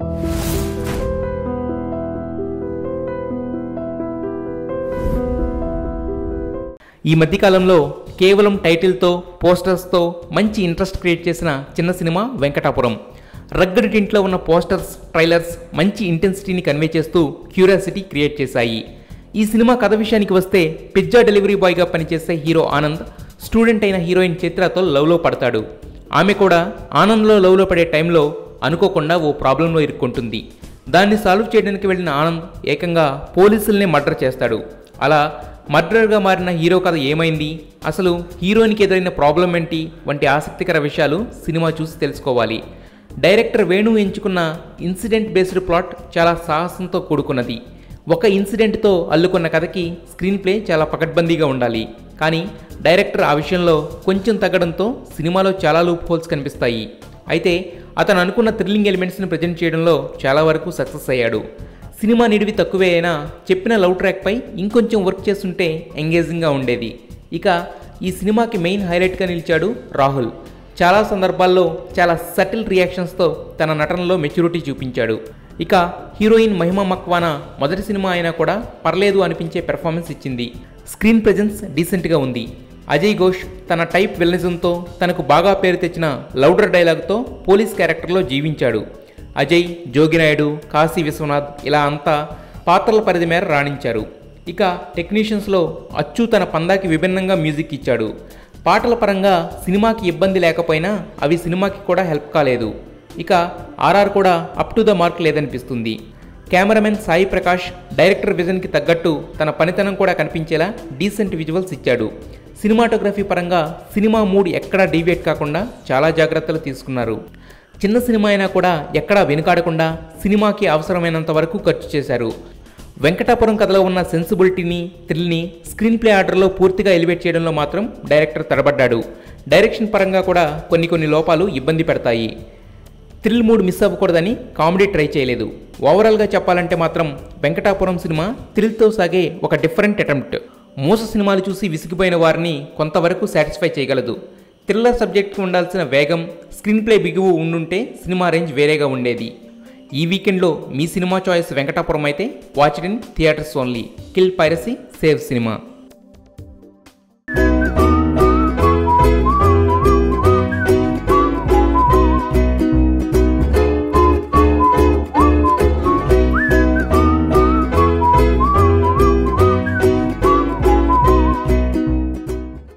ఈ మధ్యకాలంలో కేవలం టైటిల్తో పోస్టర్స్తో మంచి ఇంట్రెస్ట్ క్రియేట్ చేసిన చిన్న సినిమా వెంకటాపురం. రగ్గడి టింట్లో ఉన్న పోస్టర్స్, ట్రైలర్స్ మంచి ఇంటెన్సిటీని కన్వే చేస్తూ క్యూరియాసిటీ క్రియేట్ చేశాయి. ఈ సినిమా కథ విషయానికి వస్తే పిజ్జా డెలివరీ బాయ్గా పనిచేసే హీరో ఆనంద్ స్టూడెంట్ అయిన హీరోయిన్ చిత్రతో లవ్లో పడతాడు. ఆమె కూడా ఆనంద్లో లవ్లో పడే టైంలో అనుకోకుండా ఓ ప్రాబ్లంలో ఇరుక్కుంటుంది. దాన్ని సాల్వ్ చేయడానికి వెళ్ళిన ఆనంద్ ఏకంగా పోలీసుల్నే మర్డర్ చేస్తాడు. అలా మర్డర్గా మారిన హీరో కథ ఏమైంది, అసలు హీరోయిన్కి ఎదురైన ప్రాబ్లం ఏంటి వంటి ఆసక్తికర విషయాలు సినిమా చూసి తెలుసుకోవాలి. డైరెక్టర్ వేణు ఎంచుకున్న ఇన్సిడెంట్ బేస్డ్ ప్లాట్ చాలా సాహసంతో కూడుకున్నది. ఒక ఇన్సిడెంట్తో అల్లుకున్న కథకి స్క్రీన్ ప్లే చాలా పకడ్బందీగా ఉండాలి. కానీ డైరెక్టర్ ఆ విషయంలో కొంచెం తగ్గడంతో సినిమాలో చాలా లూప్ హోల్స్ కనిపిస్తాయి. అయితే అతను అనుకున్న థ్రిల్లింగ్ ఎలిమెంట్స్ని ప్రజెంట్ చేయడంలో చాలా వరకు సక్సెస్ అయ్యాడు. సినిమా నిడివి తక్కువే అయినా చెప్పిన లవ్ ట్రాక్పై ఇంకొంచెం వర్క్ చేస్తుంటే ఎంగేజింగ్గా ఉండేది. ఇక ఈ సినిమాకి మెయిన్ హైలైట్గా నిలిచాడు రాహుల్. చాలా సందర్భాల్లో చాలా సటిల్ రియాక్షన్స్తో తన నటనలో మెచ్యూరిటీ చూపించాడు. ఇక హీరోయిన్ మహిమా మక్వానా మొదటి సినిమా అయినా కూడా పర్లేదు అనిపించే పెర్ఫార్మెన్స్ ఇచ్చింది. స్క్రీన్ ప్రెజెన్స్ డీసెంట్గా ఉంది. అజయ్ ఘోష్ తన టైప్ విలనిజంతో తనకు బాగా పేరు తెచ్చిన లౌడర్ డైలాగ్తో పోలీస్ క్యారెక్టర్లో జీవించాడు. అజయ్, జోగినాయుడు, కాశీ విశ్వనాథ్ ఇలా అంతా పాత్రల పరిధి మేర రాణించారు. ఇక టెక్నీషియన్స్లో అచ్చు తన పందాకి విభిన్నంగా మ్యూజిక్ ఇచ్చాడు. పాటల పరంగా సినిమాకి ఇబ్బంది లేకపోయినా అవి సినిమాకి కూడా హెల్ప్ కాలేదు. ఇక ఆర్ఆర్ కూడా అప్ టు ద మార్క్ లేదనిపిస్తుంది. కెమెరామెన్ సాయి ప్రకాష్ డైరెక్టర్ విజన్కి తగ్గట్టు తన పనితనం కూడా కనిపించేలా డీసెంట్ విజువల్స్ ఇచ్చాడు. సినిమాటోగ్రఫీ పరంగా సినిమా మూడ్ ఎక్కడా డీవియేట్ కాకుండా చాలా జాగ్రత్తలు తీసుకున్నారు. చిన్న సినిమా అయినా కూడా ఎక్కడా వెనుకాడకుండా సినిమాకి అవసరమైనంత వరకు ఖర్చు చేశారు. వెంకటాపురం కథలో ఉన్న సెన్సిబిలిటీని, థ్రిల్ని స్క్రీన్ ప్లే ఆర్డర్లో పూర్తిగా ఎలివేట్ చేయడంలో మాత్రం డైరెక్టర్ తడబడ్డాడు. డైరెక్షన్ పరంగా కూడా కొన్ని లోపాలు ఇబ్బంది పెడతాయి. థ్రిల్ మూడ్ మిస్ అవ్వకూడదని కామెడీ ట్రై చేయలేదు. ఓవరాల్గా చెప్పాలంటే మాత్రం వెంకటాపురం సినిమా థ్రిల్తో సాగే ఒక డిఫరెంట్ అటెంప్ట్. మోస సినిమాలు చూసి విసిగిపోయిన వారిని కొంతవరకు సాటిస్ఫై చేయగలదు. థ్రిల్లర్ సబ్జెక్ట్కి ఉండాల్సిన వేగం, స్క్రీన్ ప్లే బిగువు ఉండుంటే సినిమా రేంజ్ వేరేగా ఉండేది. ఈ వీకెండ్లో మీ సినిమా చాయిస్ వెంకటాపురం అయితే watch it in theatres only. Kill piracy, save cinema.